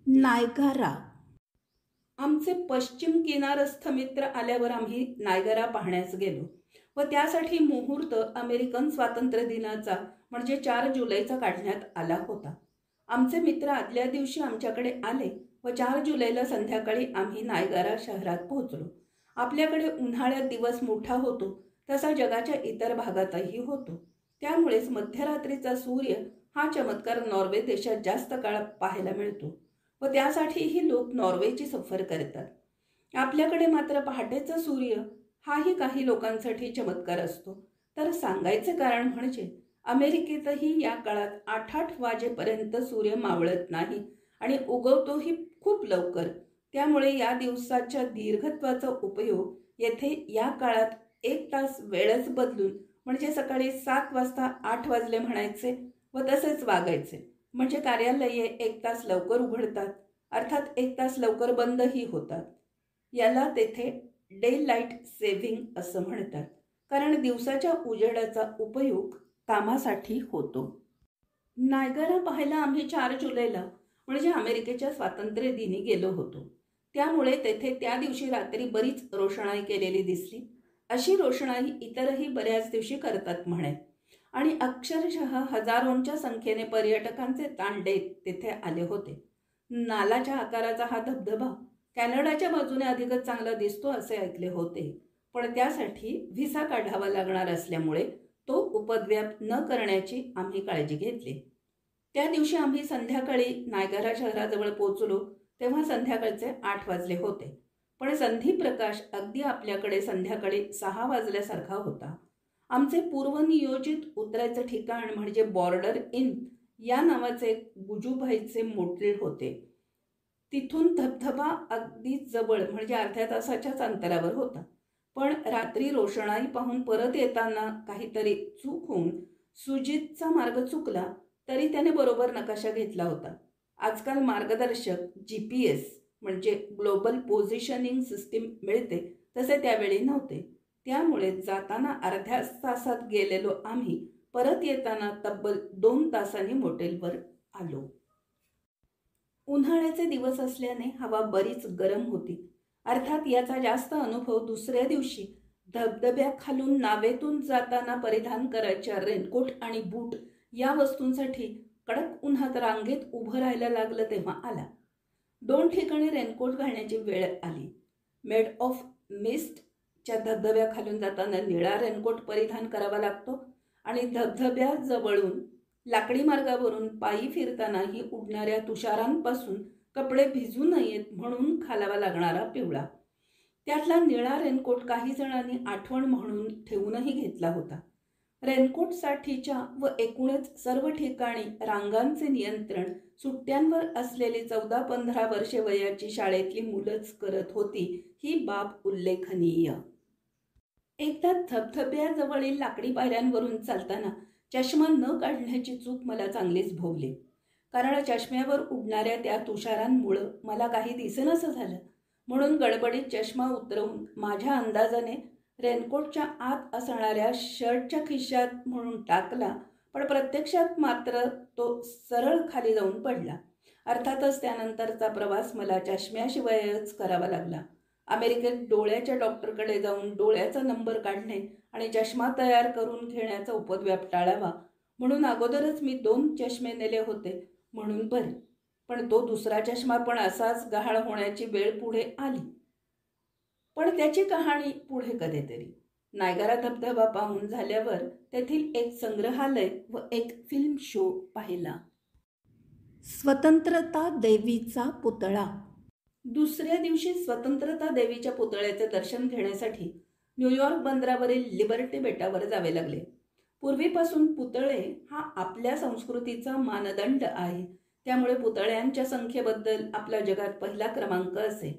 Niagara. आमचे पश्चिम किनारस्थ मित्र आल्यावर आम्ही नायगारा पाहण्यास गेलो व त्यासाठी मुहूर्त अमेरिकन स्वातंत्र्य दिनाचा म्हणजे 4 जुलैचा काढण्यात आला होता. आमचे मित्र आदल्या दिवशी आमच्याकडे आले व 4 जुलैला संध्याकाळी आम्ही नायगारा शहरात पोहोचलो. आपल्याकडे उन्हाळ्यात दिवस मोठा होतो तसा जगाच्या इतर भागातही होतो. त्यामुळेच मध्यरात्रीचा सूर्य हा चमत्कार नॉर्वे देशात जास्त काळ पाहायला मिळतो व त्यासाठीही लोक नॉर्वेची सफर करतात. आपल्याकडे मात्र पहाटेचा सूर्य हाही काही लोकांसाठी चमत्कार असतो. तर सांगायचे कारण म्हणजे अमेरिकेतही या काळात 8-8 वाजेपर्यंत सूर्य मावळत नाही आणि उगवतोही खूप लवकर. त्यामुळे या दिवसाच्या दीर्घत्वाचा उपयोग येथे या काळात 1 तास वेळच बदलून म्हणजे सकाळी 7 वाजता 8 वाजले म्हणायचे व तसेच वागायचे. म्हणजे कार्यालये 1 तास लवकर उघडतात, अर्थात 1 तास लवकर बंदही होतात. याला तेथे डे लाईट सेव्हिंग असं म्हणतात, कारण दिवसाच्या उजेडाचा उपयोग कामासाठी होतो. नायगारा पाहायला आम्ही 4 जुलैला म्हणजे अमेरिकेच्या स्वातंत्र्य दिनी गेलो होतो. त्यामुळे तेथे त्या दिवशी रात्री बरीच रोषणाई केलेली दिसली. अशी रोषणाई इतरही बऱ्याच दिवशी करतात म्हणे. आणि अक्षरशः हजारोंच्या संख्येने पर्यटकांचे तांडे तेथे आले होते. नालाच्या आकाराचा हा धबधबा कॅनडाच्या बाजूने अधिकच चांगला दिसतो असे ऐकले होते, पण त्यासाठी व्हिसा काढावा लागणार असल्यामुळे तो उपद्व्याप न करण्याची आम्ही काळजी घेतली. त्या दिवशी आम्ही संध्याकाळी नायगारा शहराजवळ पोहोचलो तेव्हा संध्याकाळचे 8 वाजले होते. पण संधिप्रकाश अगदी आपल्याकडे संध्याकाळी 6 वाजल्यासारखा होता. आमचे पूर्वनियोजित उतरायचे ठिकाण म्हणजे बॉर्डर इन या नावाचे गुजूभाईचे मोटेल होते. तिथून धबधबा अगदी जवळ म्हणजे अर्ध्या तासाच्याच अंतरावर होता. पण रात्री रोषणाई पाहून परत येताना काहीतरी चूक होऊन सुजितचा मार्ग चुकला तरी त्याने बरोबर नकाशा घेतला होता. आजकाल मार्गदर्शक GPS म्हणजे ग्लोबल पोझिशनिंग सिस्टीम मिळते तसे त्यावेळी नव्हते. त्यामुळे जाताना अर्ध्या तासात गेलेलो आम्ही परत येताना तब्बल 2 तासांनी मोटेलवर आलो. उन्हाळ्याचे दिवस असल्याने हवा बरीच गरम होती. अर्थात याचा जास्त अनुभव दुसऱ्या दिवशी धबधब्याखालून नावेतून जाताना परिधान करायच्या रेनकोट आणि बूट या वस्तूंसाठी कडक उन्हात रांगेत उभं राहायला लागलं तेव्हा आला. 2 ठिकाणी रेनकोट घालण्याची वेळ आली. मेड ऑफ मिस्ट च्या धबधब्याखालून जाताना निळा रेनकोट परिधान करावा लागतो आणि धबधब्याजवळून लाकडी मार्गावरून पायी फिरतानाही उडणाऱ्या तुषारांपासून कपडे भिजू नयेत म्हणून घालावा लागणारा पिवळा. त्यातला निळा रेनकोट काही जणांनी आठवण म्हणून ठेवूनही घेतला होता. रेनकोटसाठीच्या व एकूणच सर्व ठिकाणी रांगांचे नियंत्रण सुट्ट्यांवर असलेली 14-15 वर्षे वयाची शाळेतली मुलंच करत होती ही बाब उल्लेखनीय. एकदा धबधब्याजवळील लाकडी पायऱ्यांवरून चालताना चष्मा न काढण्याची चूक मला चांगलीच भोवली, कारण चष्म्यावर उडणाऱ्या त्या तुषारांमुळं मला काही दिसेनासं झालं. म्हणून गडबडीत चष्मा उतरवून माझ्या अंदाजाने रेनकोटच्या आत असणाऱ्या शर्टच्या खिशात म्हणून टाकला, पण प्रत्यक्षात मात्र तो सरळ खाली जाऊन पडला. अर्थातच त्यानंतरचा प्रवास मला चष्म्याशिवायच करावा लागला. अमेरिकेत डोळ्याच्या डॉक्टरकडे जाऊन डोळ्याचा नंबर काढणे आणि चष्मा तयार करून घेण्याचा उपद्व्याप टाळावा म्हणून अगोदरच मी 2 चष्मे नेले होते म्हणून बरे. पण तो दुसरा चष्मा पण असाच गहाळ होण्याची वेळ पुढे आली. पण त्याची कहाणी पुढे कधीतरी. नायगारा धबधबा पाहून झाल्यावर तेथील एक संग्रहालय व एक फिल्म शो पाहिला. स्वतंत्रता देवीचा पुतळा. दुसऱ्या दिवशी स्वतंत्रता देवीच्या पुतळ्याचे दर्शन घेण्यासाठी न्यूयॉर्क बंदरावरील लिबर्टी बेटावर जावे लागले. पूर्वीपासून पुतळे हा आपल्या संस्कृतीचा मानदंड आहे. त्यामुळे पुतळ्यांच्या संख्येबद्दल आपला जगात पहिला क्रमांक असे.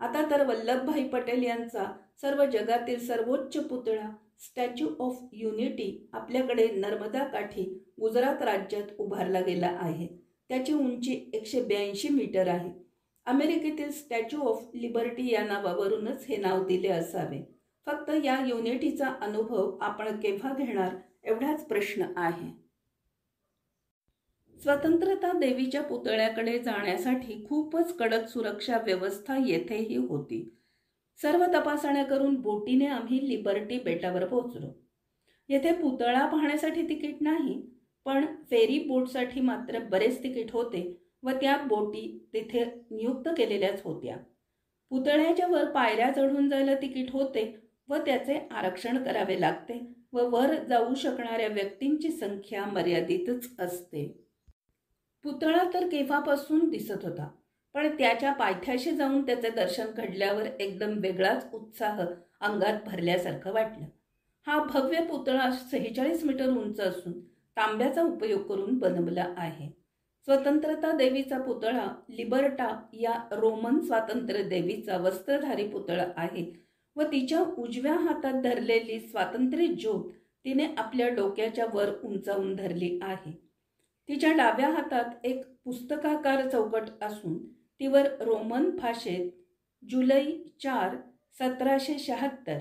आता तर वल्लभभाई पटेल यांचा सर्व जगातील सर्वोच्च पुतळा स्टॅच्यू ऑफ युनिटी आपल्याकडे नर्मदा काठी गुजरात राज्यात उभारला गेला आहे. त्याची उंची 182 मीटर आहे. अमेरिकेतील स्टॅच्यू ऑफ लिबर्टी या नावावरूनच हे नाव दिले असावे. फक्त या युनिटीचा अनुभव आपण केव्हा घेणार एवढाच प्रश्न आहे. स्वतंत्रता देवीच्या पुतळ्याकडे जाण्यासाठी खूपच कडक सुरक्षा व्यवस्था येथेही होती. सर्व तपासण्या करून बोटीने आम्ही लिबर्टी बेटावर पोहोचलो. येथे पुतळा पाहण्यासाठी तिकीट नाही, पण फेरी बोटसाठी मात्र बरेच तिकीट होते व त्या बोटी तिथे नियुक्त केलेल्याच होत्या. पुतळ्याच्या वर पायऱ्या चढून जायला तिकीट होते व त्याचे आरक्षण करावे लागते व वर जाऊ शकणाऱ्या व्यक्तींची संख्या मर्यादितच असते. पुतळा तर केव्हापासून दिसत होता, पण त्याच्या पायथ्याशी जाऊन त्याचे दर्शन घडल्यावर एकदम वेगळाच उत्साह अंगात भरल्यासारखं वाटलं. हा भव्य पुतळा 46 मीटर उंच असून तांब्याचा उपयोग करून बनवला आहे. स्वतंत्रता देवीचा पुतळा लिबर्टा या रोमन स्वातंत्र्य देवीचा वस्त्रधारी पुतळा आहे व तिच्या उजव्या हातात धरलेली स्वातंत्र्य ज्योत तिने आपल्या डोक्याच्या वर उंचावून धरली आहे. तिच्या डाव्या हातात एक पुस्तकाकार चौकट असून तिवर रोमन भाषेत जुलै 4, 1776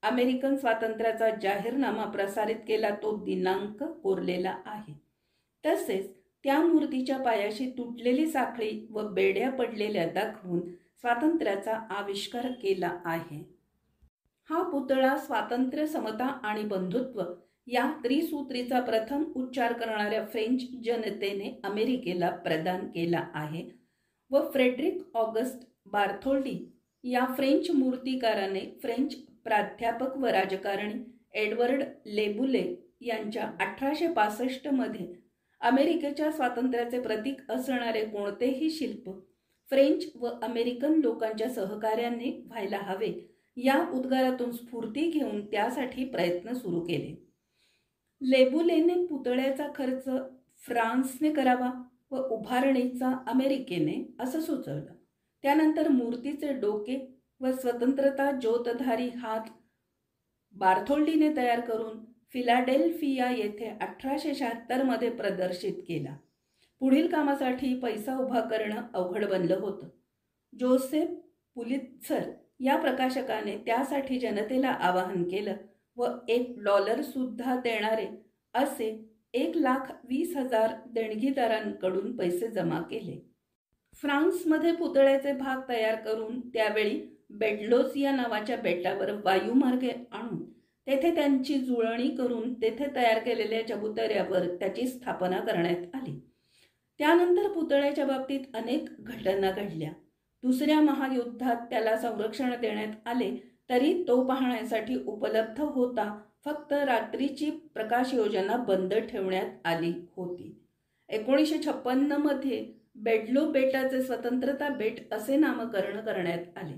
अमेरिकन स्वातंत्र्याचा जाहीरनामा प्रसारित केला तो दिनांक कोरलेला आहे. तसेच त्या मूर्तीच्या पायाशी तुटलेली साखळी व बेड्या पडलेल्या दाखवून स्वातंत्र्याचा आविष्कार केला आहे. हा पुतळा स्वातंत्र्य, समता आणि बंधुत्व या त्रिसूत्रीचा प्रथम उच्चार करणाऱ्या फ्रेंच जनतेने अमेरिकेला प्रदान केला आहे व फ्रेडरिक ऑगस्ट बार्थोल्डी या फ्रेंच मूर्तिकाराने फ्रेंच प्राध्यापक व राजकारणी एडवर्ड लेबुले यांच्या 1865 मध्ये अमेरिकेच्या स्वातंत्र्याचे प्रतीक असणारे कोणतेही शिल्प फ्रेंच व अमेरिकन लोकांच्या सहकार्याने व्हायला हवे या उद्गारातून स्फूर्ती घेऊन त्यासाठी प्रयत्न सुरू केले. लेबुलेने पुतळ्याचा खर्च फ्रान्सने करावा व उभारणीचा अमेरिकेने असं सुचवलं. त्यानंतर मूर्तीचे डोके व स्वतंत्रता ज्योतधारी हात बार्थोल्डीने तयार करून फिलाडेल्फिया येथे 1876 मध्ये प्रदर्शित केला. पुढील कामासाठी पैसा उभा करणं अवघड बनलं होतं. जोसेफ पुलित्झर या प्रकाशकाने त्यासाठी जनतेला आवाहन केलं व $1 सुद्धा देणारे असे 1,20,000 देणगीदारांकडून पैसे जमा केले. फ्रान्समध्ये पुतळ्याचे भाग तयार करून त्यावेळी बेडलोस या नावाच्या बेटावर वायुमार्गे आणून तेथे त्यांची जुळणी करून तेथे तयार केलेल्या चबुतऱ्यावर त्याची स्थापना करण्यात आली. त्यानंतर पुतळ्याच्या बाबतीत अनेक घटना घडल्या. दुसऱ्या महायुद्धात त्याला संरक्षण देण्यात आले तरी तो पाहण्यासाठी उपलब्ध होता, फक्त रात्रीची प्रकाश योजना बंद ठेवण्यात आली होती. 1956 मध्ये बेडलो बेटाचे स्वतंत्रता बेट असे नामकरण करण्यात आले.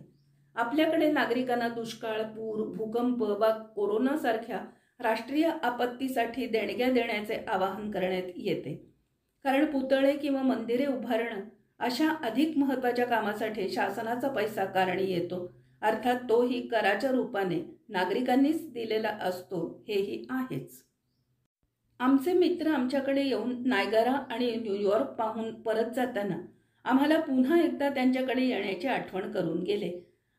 आपल्याकडे नागरिकांना दुष्काळ, पूर, भूकंप वा कोरोनासारख्या राष्ट्रीय आपत्तीसाठी देणग्या देण्याचे आवाहन करण्यात येते, कारण पुतळे किंवा मंदिरे उभारणं अशा अधिक महत्त्वाच्या कामासाठी शासनाचा पैसा कारणी येतो, अर्थात तोही कराच्या रूपाने नागरिकांनीच दिलेला असतो, हेही आहेच. आमचे मित्र आमच्याकडे येऊन नायगारा आणि न्यूयॉर्क पाहून परत जाताना आम्हाला पुन्हा एकदा त्यांच्याकडे येण्याची आठवण करून गेले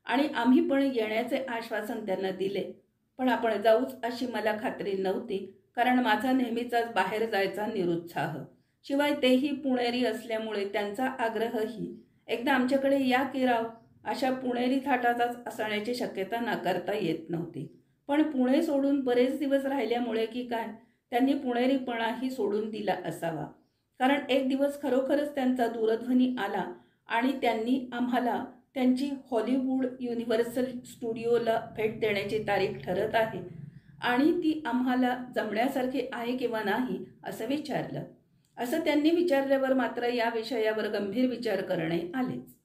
आणि आम्ही पण येण्याचे आश्वासन त्यांना दिले. पण आपण जाऊच अशी मला खात्री नव्हती, कारण माझा नेहमीचाच बाहेर जायचा निरुत्साह, शिवाय तेही पुणेरी असल्यामुळे त्यांचा आग्रहही एकदा आमच्याकडे या की राव अशा पुणेरी थाटाचाच असण्याची शक्यता नाकारता येत नव्हती. पण पुणे सोडून बरेच दिवस राहिल्यामुळे की काय त्यांनी पुणेरीपणाही सोडून दिला असावा, कारण एक दिवस खरोखरच त्यांचा दूरध्वनी आला आणि त्यांनी आम्हाला त्यांची हॉलिवूड युनिव्हर्सल स्टुडिओला भेट देण्याची तारीख ठरत आहे आणि ती आम्हाला जमण्यासारखी आहे किंवा नाही असं विचारलं. असं त्यांनी विचारल्यावर मात्र या विषयावर गंभीर विचार करणे आलेच.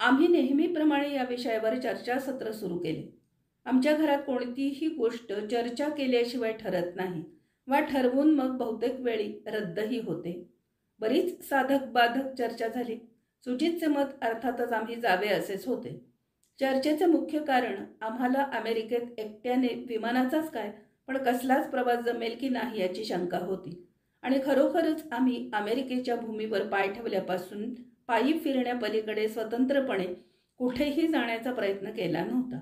आम्ही नेहमीप्रमाणे या विषयावर चर्चासत्र सुरू केले. आमच्या घरात कोणतीही गोष्ट चर्चा केल्याशिवाय ठरत नाही वा ठरवून मग बहुतेक वेळी रद्दही होते. बरीच साधक बाधक चर्चा झाली. सुजितचे मत अर्थातच आम्ही जावे असेच होते. चर्चेचे मुख्य कारण आम्हाला अमेरिकेत एकट्याने विमानाचाच काय पण कसलाच प्रवास जमेल की नाही याची शंका होती आणि खरोखरच आम्ही अमेरिकेच्या भूमीवर पाय ठेवल्यापासून पायी फिरण्यापलीकडे स्वतंत्रपणे कुठेही जाण्याचा प्रयत्न केला नव्हता.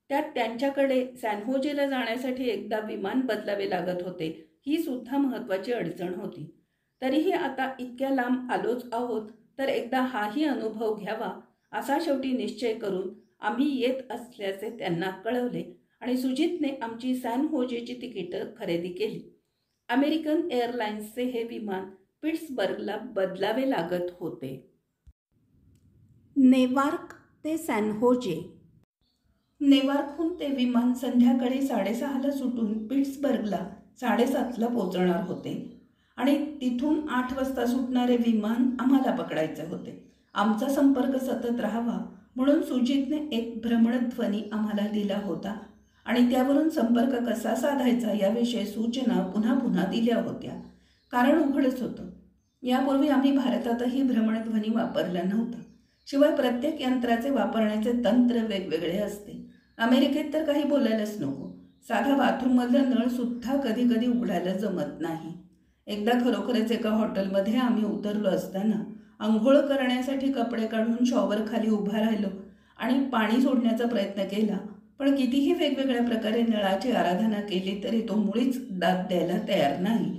त्यात त्यांच्याकडे सॅनहोजेला जाण्यासाठी एकदा विमान बदलावे लागत होते, ही सुद्धा महत्त्वाची अडचण होती. तरीही आता इतक्या लांब आलोच आहोत तर एकदा हाही अनुभव घ्यावा असा शेवटी निश्चय करून आम्ही येत असल्याचे त्यांना कळवले आणि सुजितने आमची सॅन होजेची तिकीटं खरेदी केली. अमेरिकन एअरलाइन्सचे हे विमान पिट्सबर्गला बदलावे लागत होते. नेवार्क ते सॅन होजे. नेवार्कहून ते विमान संध्याकाळी 6:30ला सुटून पिट्सबर्गला 7:30ला पोहोचणार होते आणि तिथून 8 वाजता सुटणारे विमान आम्हाला पकडायचे होते. आमचा संपर्क सतत राहावा म्हणून सुजितने एक भ्रमणध्वनी आम्हाला दिला होता आणि त्यावरून संपर्क कसा साधायचा याविषयी सूचना पुन्हा पुन्हा दिल्या होत्या. कारण उघडच होतं, यापूर्वी आम्ही भारतातही भ्रमणध्वनी वापरला नव्हता. शिवाय प्रत्येक यंत्राचे वापरण्याचे तंत्र वेगवेगळे असते. अमेरिकेत तर काही बोलायलाच नको. साधा बाथरूममधला नळसुद्धा कधी कधी उघडायला जमत नाही. एकदा खरोखरच एका हॉटेलमध्ये आम्ही उतरलो असताना आंघोळ करण्यासाठी कपडे काढून शॉवर खाली उभा राहिलो आणि पाणी सोडण्याचा प्रयत्न केला, पण कितीही वेगवेगळ्या प्रकारे नळाची आराधना केली तरी तो मुळीच दाद द्यायला तयार नाही.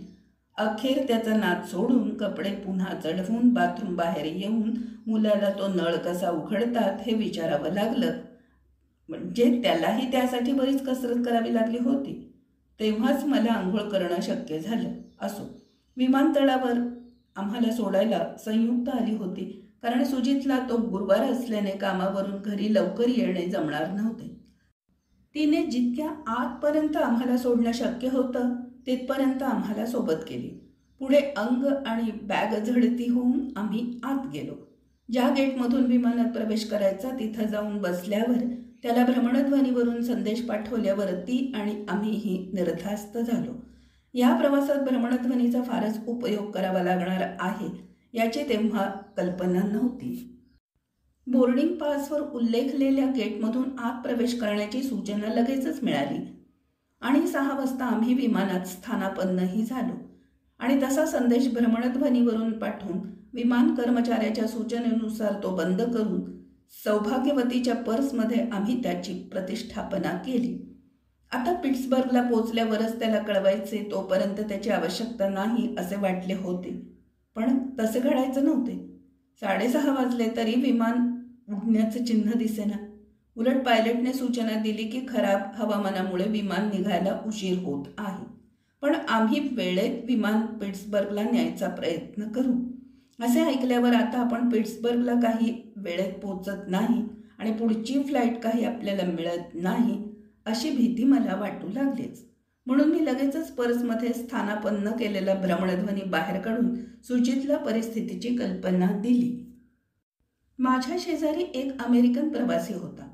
अखेर त्याचा नाद सोडून कपडे पुन्हा चढवून बाथरूम बाहेर येऊन मुलाला तो नळ कसा उघडतात हे विचारावं लागलं. म्हणजे त्यालाही त्यासाठी बरीच कसरत करावी लागली होती. तेव्हाच मला आंघोळ करणं शक्य झालं. असो, विमानतळावर आम्हाला सोडायला संयुक्त आली होती, कारण सुजितला तो गुरुवार असल्याने कामावरून घरी लवकर येणे जमणार नव्हते. तिने जितक्या आतपर्यंत आम्हाला सोडणं शक्य होतं तिथपर्यंत आम्हाला सोबत केली. पुढे अंग आणि बॅग झडती होऊन आम्ही आत गेलो. ज्या गेटमधून विमानात प्रवेश करायचा तिथं जाऊन बसल्यावर त्याला भ्रमणध्वनीवरून संदेश पाठवल्यावर ती आणि आम्हीही निर्धास्त झालो. या प्रवासात भ्रमणध्वनीचा फारच उपयोग करावा लागणार आहे याची तेव्हा कल्पना नव्हती. बोर्डिंग पासवर उल्लेखलेल्या गेटमधून आत प्रवेश करण्याची सूचना लगेचच मिळाली आणि 6 वाजता आम्ही विमानात स्थानापन्नही झालो आणि तसा संदेश भ्रमणध्वनीवरून पाठवून विमान कर्मचाऱ्याच्या सूचनेनुसार तो बंद करून सौभाग्यवतीच्या पर्समध्ये आम्ही त्याची प्रतिष्ठापना केली. आता पिट्सबर्गला पोचल्यावरच त्याला कळवायचे तोपर्यंत त्याची आवश्यकता नाही असे वाटले होते, पण तसे घडायचं नव्हते. 6:30 वाजले तरी विमान उडण्याचं चिन्ह दिसेना. उलट पायलटने सूचना दिली की खराब हवामानामुळे विमान निघायला उशीर होत आहे, पण आम्ही वेळेत विमान पिट्सबर्गला न्यायचा प्रयत्न करू. असे ऐकल्यावर आता आपण पिट्सबर्गला काही वेळेत पोचत नाही आणि पुढची फ्लाईट काही आपल्याला मिळत नाही अशी भीती मला वाटू लागलीच. म्हणून मी लगेचच पर्समध्ये स्थानापन्न केलेला भ्रमणध्वनी बाहेर काढून सुजितला परिस्थितीची कल्पना दिली. माझ्या शेजारी एक अमेरिकन प्रवासी होता.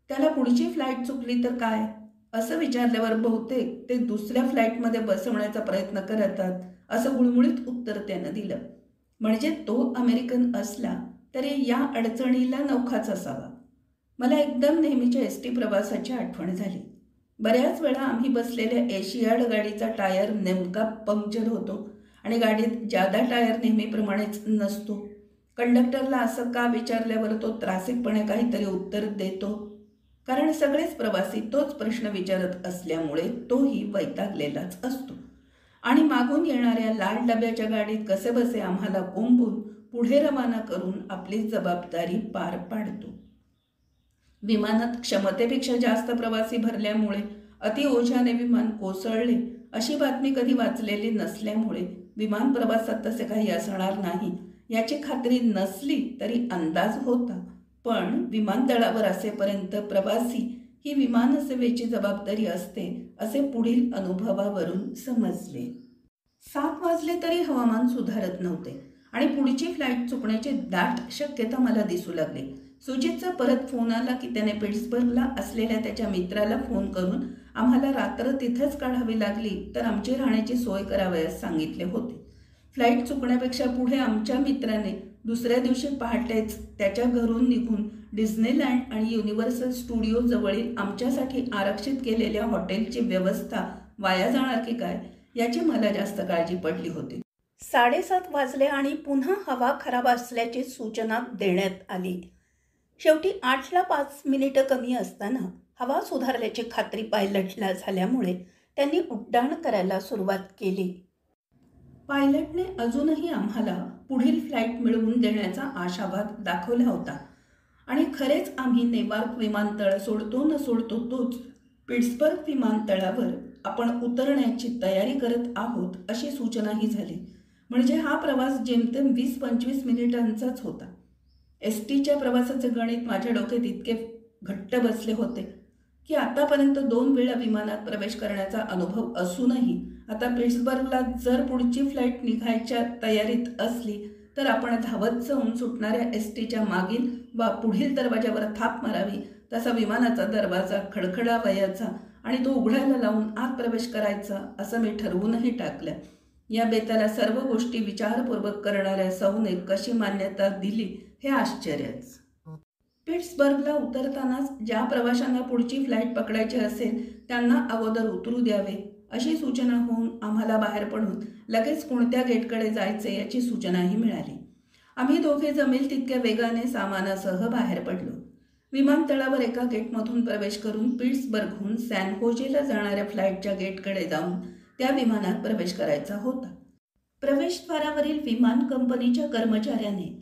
त्याला पुढची फ्लाईट चुकली तर काय असं विचारल्यावर बहुतेक ते दुसऱ्या फ्लाईटमध्ये बसवण्याचा प्रयत्न करतात असं गुळमुळीत उत्तर त्यानं दिलं. म्हणजे तो अमेरिकन असला तरी या अडचणीला नौखाच असावा. मला एकदम नेहमीच्या एसटी प्रवासाची आठवण झाली. बऱ्याच वेळा आम्ही बसलेल्या एशियाड गाडीचा टायर नेमका पंक्चर होतो आणि गाडीत जादा टायर नेहमीप्रमाणेच नसतो. कंडक्टरला असं का विचारल्यावर तो त्रासिकपणे काहीतरी उत्तर देतो, कारण सगळेच प्रवासी तोच प्रश्न विचारत असल्यामुळे तोही वैतागलेलाच असतो आणि मागून येणाऱ्या लाल डब्याच्या गाडीत कसेबसे आम्हाला कोंबून पुढे रवाना करून आपली जबाबदारी पार पाडतो. विमानात क्षमतेपेक्षा जास्त प्रवासी भरल्यामुळे अतिओझ्याने विमान कोसळले अशी बातमी कधी वाचलेली नसल्यामुळे विमान प्रवासात तसे काही असणार नाही याची खात्री नसली तरी अंदाज होता. पण विमानतळावर असेपर्यंत प्रवासी ही विमानसेवेची जबाबदारी असते असे पुढील अनुभवावरून समजले. 7 वाजले तरी हवामान सुधारत नव्हते आणि पुढची फ्लाईट चुकण्याची दाट शक्यता मला दिसू लागली. सुजितचा परत फोन आला की त्याने पिट्सबर्गला असलेल्या त्याच्या मित्राला फोन करून आम्हाला रात्र तिथेच काढावी लागली तर आमची राहण्याची सोय करावयास सांगितले होते. फ्लाईट चुकण्यापेक्षा पुढे आमच्या मित्राने दुसऱ्या दिवशी पहाटेच त्याच्या घरून निघून डिस्नेलँड आणि युनिव्हर्सल स्टुडिओ जवळील आमच्यासाठी आरक्षित केलेल्या हॉटेलची व्यवस्था वाया जाणार की काय याची मला जास्त काळजी पडली होती. 7:30 वाजले आणि पुन्हा हवा खराब असल्याची सूचना देण्यात आली. शेवटी 8ला 5 मिनिटं कमी असताना हवा सुधारल्याची खात्री पायलटला झाल्यामुळे त्यांनी उड्डाण करायला सुरुवात केली. पायलटने अजूनही आम्हाला पुढील फ्लाईट मिळवून देण्याचा आशावाद दाखवला होता आणि खरेच आम्ही नेवार्क विमानतळ सोडतो न सोडतो तोच पिट्सबर्ग विमानतळावर आपण उतरण्याची तयारी करत आहोत अशी सूचनाही झाली. म्हणजे हा प्रवास जेमतेम 20-25 मिनिटांचाच होता. STच्या प्रवासाचे गणित माझ्या डोक्यात इतके घट्ट बसले होते की आतापर्यंत 2 वेळा विमानात प्रवेश करण्याचा अनुभव असूनही आता पिट्सबर्गला जर पुढची फ्लाईट निघायच्या तयारीत असली तर आपण धावत जाऊन सुटणाऱ्या STच्या मागील वा पुढील दरवाजावर थाप मारावी, तसा विमानाचा दरवाजा खडखडावयाचा आणि तो उघडायला लावून आत प्रवेश करायचा असं मी ठरवूनही टाकलं. या बेताला सर्व गोष्टी विचारपूर्वक करणाऱ्या सौने कशी मान्यता दिली हे आश्चर्यच. पिट्सबर्गला उतरतानाच ज्या प्रवाशांना पुढची फ्लाईट पकडायची असेल त्यांना अगोदर उतरू द्यावे अशी सूचना होऊन आम्हाला बाहेर पडून लगेच कोणत्या गेटकडे जायचे याची सूचनाही मिळाली. आम्ही दोघे जमेल तितक्या वेगाने सामानासह बाहेर पडलो. विमानतळावर एका गेटमधून प्रवेश करून पिट्सबर्गहून सॅन होजेला जाणाऱ्या फ्लाईटच्या गेटकडे जाऊन त्या विमानात प्रवेश करायचा होता. प्रवेशद्वारावरील विमान कंपनीच्या कर्मचाऱ्याने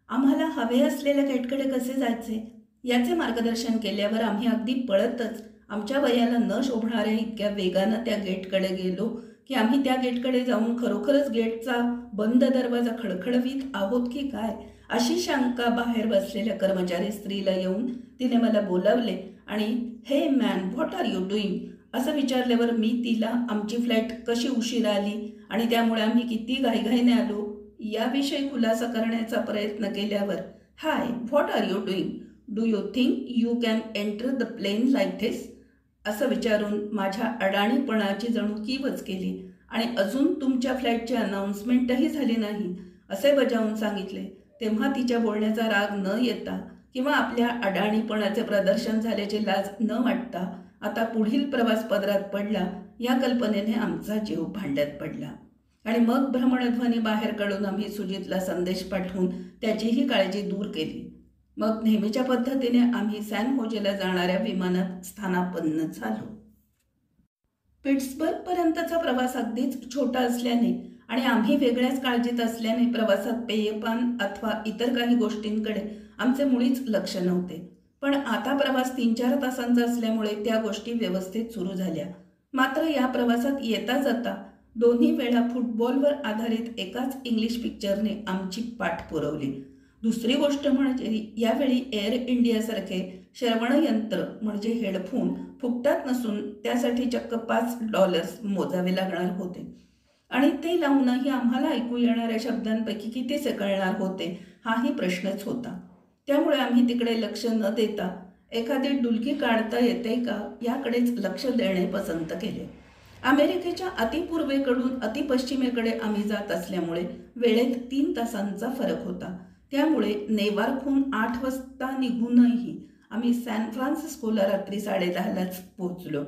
आम्हाला हवे असलेल्या गेटकडे कसे जायचे याचे मार्गदर्शन केल्यावर आम्ही अगदी पळतच आमच्या वयाला न शोभणाऱ्या इतक्या वेगानं त्या गेटकडे गेलो की आम्ही त्या गेटकडे जाऊन खरोखरच गेटचा बंद दरवाजा खडखडवीत आहोत की काय अशी शंका बाहेर बसलेल्या कर्मचारी स्त्रीला येऊन तिने मला बोलावले आणि hey man what are you doing असं विचारल्यावर मी तिला आमची फ्लाईट कशी उशिरा आली आणि त्यामुळे आम्ही किती घाईघाईने आलो याविषयी खुलासा करण्याचा प्रयत्न केल्यावर hi what are you doing, do you think you can enter the plane like this असं विचारून माझ्या अडाणीपणाची जणू कीवच केली आणि अजून तुमच्या फ्लाईटची अनाउन्समेंटही झाली नाही असे बजावून सांगितले. तेव्हा तिच्या बोलण्याचा राग न येता किंवा आपल्या अडाणीपणाचे प्रदर्शन झाल्याची लाज न वाटता आता पुढील प्रवास पदरात पडला या कल्पनेने आमचा जीव भांड्यात पडला आणि मग भ्रमणध्वनी बाहेर काढून आम्ही सुजितला संदेश पाठवून त्याचीही काळजी दूर केली. मग नेहमीच्या पद्धतीने आम्ही सॅन होजेला जाणाऱ्या विमानात स्थानापन्न झालो. पिट्सबर्गपर्यंतचा प्रवास अगदीच छोटा असल्याने आणि आम्ही वेगळ्याच काळजीत असल्याने प्रवासात पेयपान अथवा इतर काही गोष्टींकडे आमचे मुळीच लक्ष नव्हते. पण आता प्रवास 3-4 तासांचा असल्यामुळे त्या गोष्टी व्यवस्थित सुरू झाल्या. मात्र या प्रवासात येता जाता दोन्ही वेळा फुटबॉलवर आधारित एकाच इंग्लिश पिक्चरने आमची पाठ पुरवली. दुसरी गोष्ट म्हणजे यावेळी एअर इंडियासारखे श्रवणयंत्र म्हणजे हेडफोन फुकटात नसून त्यासाठी चक्क $5 मोजावे लागणार होते आणि ते लावूनही आम्हाला ऐकू येणाऱ्या शब्दांपैकी कितीसे कळणार होते हाही प्रश्नच होता. त्यामुळे आम्ही तिकडे लक्ष न देता एखादी डुलकी काढता येते का याकडेच लक्ष देणे पसंत केले. अमेरिकेच्या अतिपूर्वेकडून अतिपश्चिमेकडे आम्ही जात असल्यामुळे वेळेत 3 तासांचा फरक होता. त्यामुळे नेवार्कहून 8 वाजता निघूनही आम्ही सॅन फ्रान्सिस्कोला रात्री 10:30लाच पोहोचलो.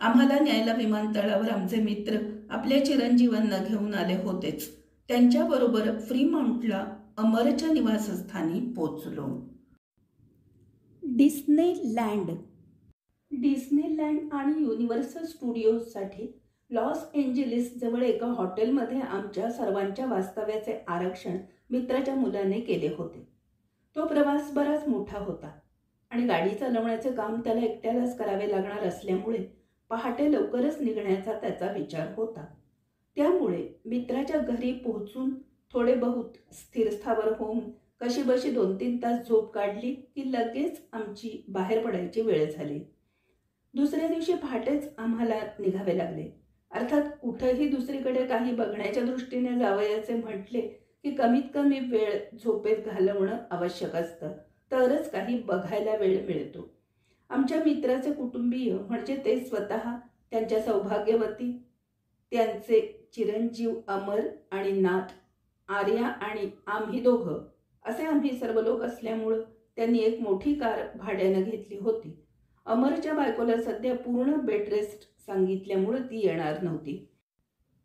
आम्हाला न्यायला विमानतळावर आमचे मित्र आपल्या चिरंजीवांना घेऊन आले होतेच. त्यांच्याबरोबर फ्रीमाउंटला अमरच्या निवासस्थानी पोहोचलो. डिस्नेलँड आणि युनिव्हर्सल स्टुडिओजसाठी लॉस एंजेलिस जवळ एका हॉटेलमध्ये आमच्या सर्वांच्या वास्तव्याचे आरक्षण मित्राच्या मुलाने केले होते. तो प्रवास बराच मोठा होता आणि गाडी चालवण्याचे काम त्याला एकट्यालाच करावे लागणार असल्यामुळे पहाटे लवकरच निघण्याचा त्याचा विचार होता. त्यामुळे मित्राच्या घरी पोहोचून थोडे बहुत स्थिरस्थावर होऊन कशीबशी 2-3 तास झोप काढली की लगेच आमची बाहेर पडायची वेळ झाली. दुसऱ्या दिवशी पहाटेच आम्हाला निघावे लागले. अर्थात कुठेही दुसरीकडे काही बघण्याच्या दृष्टीने जावयाचे म्हटले की कमीत कमी वेळ झोपेत घालवणं आवश्यक असतं, तरच काही बघायला वेळ मिळतो. आमच्या मित्राचे कुटुंबीय म्हणजे ते स्वतः, त्यांच्या सौभाग्यवती, त्यांचे चिरंजीव अमर आणि नात आर्या आणि आम्ही दोघं असे आम्ही सर्व लोक असल्यामुळं त्यांनी एक मोठी कार भाड्यानं घेतली होती. अमरच्या बायकोला सध्या पूर्ण बेड रेस्ट सांगितल्यामुळे ती येणार नव्हती.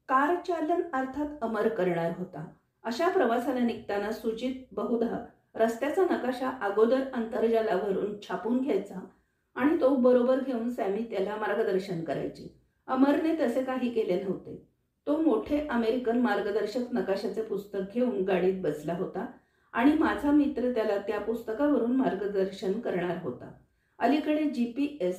कार चालन अर्थात अमर करणार होता. अशा प्रवासाला निघताना सुजित बहुधा रस्त्याचा नकाशा अगोदर आंतरजालावरून छापून घ्यायचा आणि तो बरोबर घेऊन सॅमी त्याला मार्गदर्शन करायचे. अमरने तसे काही केले नव्हते. तो मोठे अमेरिकन मार्गदर्शक नकाशाचे पुस्तक घेऊन गाडीत बसला होता आणि माझा मित्र त्याला त्या पुस्तकावरून मार्गदर्शन करणार होता. अलीकडे GPS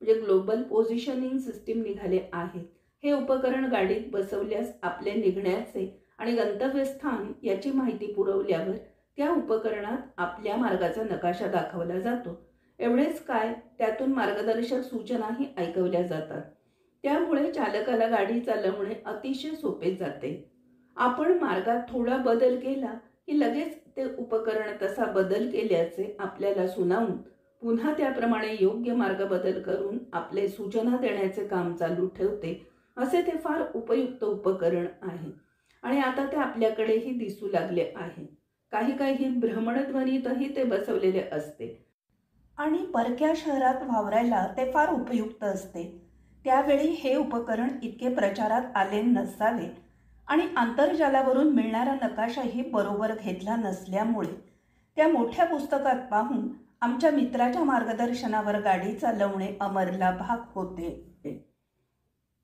म्हणजे ग्लोबल पोझिशनिंग सिस्टीम निघाले आहेत. हे उपकरण गाडीत बसवल्यास आपले निघण्याचे आणि गंतव्यस्थान याची माहिती पुरवल्यावर त्या उपकरणात आपल्या मार्गाचा नकाशा दाखवला जातो. एवढेच काय, त्यातून मार्गदर्शक सूचनाही ऐकवल्या जातात. त्यामुळे चालकाला गाडी चालवणे अतिशय सोपे जाते. आपण मार्गात थोडा बदल केला की लगेच ते उपकरण तसा बदल केल्याचे आपल्याला सुनावून पुन्हा त्याप्रमाणे योग्य मार्ग बदल करून आपले सूचना देण्याचे काम चालू ठेवते. असे ते फार उपयुक्त उपकरण आहे आणि आता ते आपल्याकडेही दिसू लागले आहे. काही भ्रमणध्वनीतही ते बसवलेले असते आणि परक्या शहरात वावरायला ते फार उपयुक्त असते. त्यावेळी हे उपकरण इतके प्रचारात आले नसावे आणि आंतरजालावरून मिळणारा नकाशाही बरोबर घेतला नसल्यामुळे त्या मोठ्या पुस्तकात पाहून आमच्या मित्राच्या मार्गदर्शनावर गाडी चालवणे अमरला भाग होते.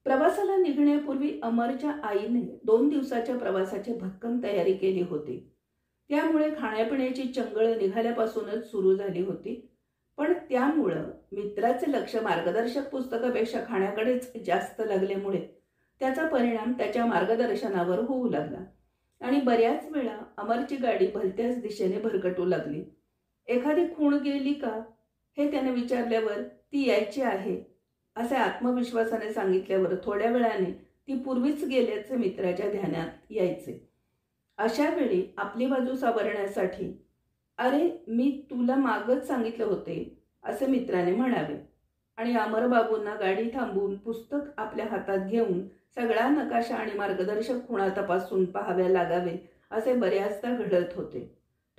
प्रवासाला निघण्यापूर्वी अमरच्या आईने 2 दिवसाच्या प्रवासाची भक्कम तयारी केली होती. त्यामुळे खाण्यापिण्याची चंगळ निघाल्यापासूनच सुरू झाली होती. पण त्यामुळं मित्राचे लक्ष मार्गदर्शक पुस्तकापेक्षा खाण्याकडेच जास्त लागल्यामुळे त्याचा परिणाम त्याच्या मार्गदर्शनावर होऊ लागला आणि बऱ्याच वेळा अमरची गाडी भलत्याच दिशेने भरकटू लागली. एखादी खूण गेली का हे त्याने विचारल्यावर ती यायची आहे असे आत्मविश्वासाने सांगितल्यावर थोड्या वेळाने ती पूर्वीच गेल्याचे मित्राच्या ध्यानात यायचे. अशा वेळी आपली बाजू सावरण्यासाठी अरे मी तुला मागच सांगितले होते असे मित्राने म्हणावे आणि अमरबाबूंना गाडी थांबवून पुस्तक आपल्या हातात घेऊन सगळा नकाशा आणि मार्गदर्शक खुणा तपासून पाहाव्या लागावे असे बऱ्याचदा घडत होते.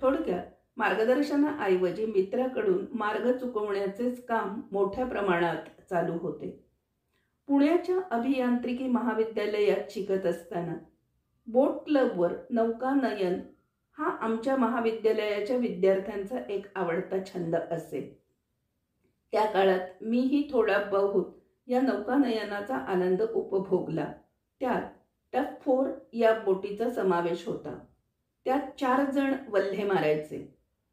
थोडक्यात मार्गदर्शनाऐवजी मित्राकडून मार्ग चुकवण्याचेच काम मोठ्या प्रमाणात चालू होते. पुण्याच्या अभियांत्रिकी महाविद्यालयात शिकत असताना बोट क्लबवर नौकानयन हा आमच्या महाविद्यालयाच्या विद्यार्थ्यांचा एक आवडता छंद असे. त्या काळात मीही थोडा बहुत या नौकानयनाचा आनंद उपभोगला. त्यात टफ 4 या बोटीचा समावेश होता. त्यात 4 जण वल्हे मारायचे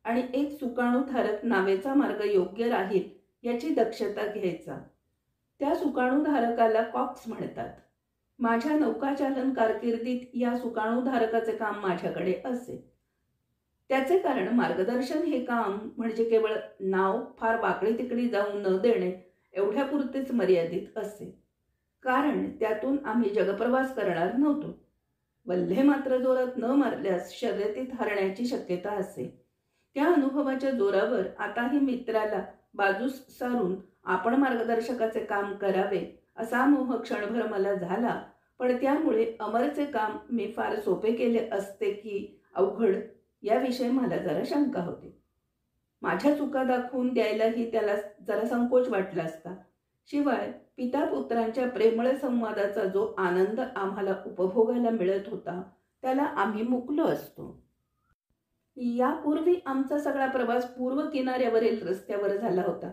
आणि एक सुकाणूधारक नावेचा मार्ग योग्य राहील याची दक्षता घ्यायचा. त्या सुकाणूधारकाला कॉक्स म्हणतात. माझ्या नौकाचालन कारकिर्दीत या सुकाणूधारकाचे काम माझ्याकडे असे. त्याचे कारण मार्गदर्शन हे काम म्हणजे केवळ नाव फार वाकडी तिकडी जाऊ न देणे एवढ्यापुरतेच मर्यादित असे. कारण त्यातून आम्ही जगप्रवास करणार नव्हतो. वल्हे मात्र जोरात न मारल्यास शर्यतीत हरण्याची शक्यता असे. त्या अनुभवाच्या जोरावर आताही मित्राला बाजूस सारून आपण मार्गदर्शकाचे काम करावे असा मोह क्षणभर मला झाला. पण त्यामुळे अमरचे काम मी फार सोपे केले असते की अवघड याविषयी मला जरा शंका होती. माझ्या चुका दाखवून द्यायलाही त्याला जरा संकोच वाटला असता. शिवाय पिता पुत्रांच्या प्रेमळ संवादाचा जो आनंद आम्हाला उपभोगायला मिळत होता त्याला आम्ही मुकलो असतो. यापूर्वी आमचा सगळा प्रवास पूर्व किनाऱ्यावरील रस्त्यावर झाला होता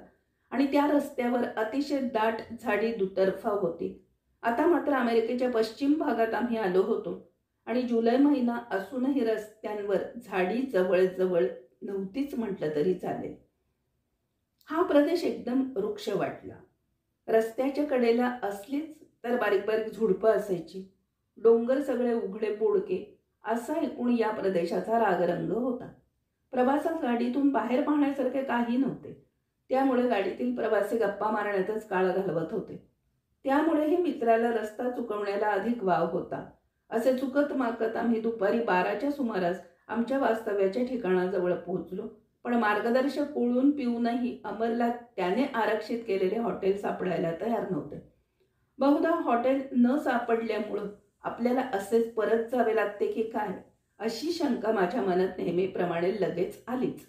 आणि त्या रस्त्यावर अतिशय दाट झाडी दुतर्फा होती. आता मात्र अमेरिकेच्या पश्चिम भागात आम्ही आलो होतो आणि जुलै महिना असूनही रस्त्यांवर झाडी जवळजवळ नव्हतीच म्हटलं तरी चालेल. हा प्रदेश एकदम वृक्ष वाटला. रस्त्याच्या कडेला असलीच तर बारीक बारीक झुडपं असायची. डोंगर सगळे उघडे बोडके असा एकूण या प्रदेशाचा रागरंग होता. प्रवासात गाडीतून बाहेर पाहण्यासारखे काही नव्हते. त्यामुळे गाडीतील प्रवासी गप्पा मारण्यातच काळ घालवत होते. त्यामुळे हे मित्राला रस्ता चुकवण्याला अधिक वाव होता. असे चुकत माकत आम्ही दुपारी 12च्या सुमारास आमच्या वास्तव्याच्या ठिकाणाजवळ पोहोचलो. पण मार्गदर्शक ओळून पिऊनही अमरला त्याने आरक्षित केलेले हॉटेल सापडायला तयार नव्हते. बहुधा हॉटेल न सापडल्यामुळं आपल्याला असेच परत जावे लागते की काय अशी शंका माझ्या मनात नेहमीप्रमाणे लगेच आलीच.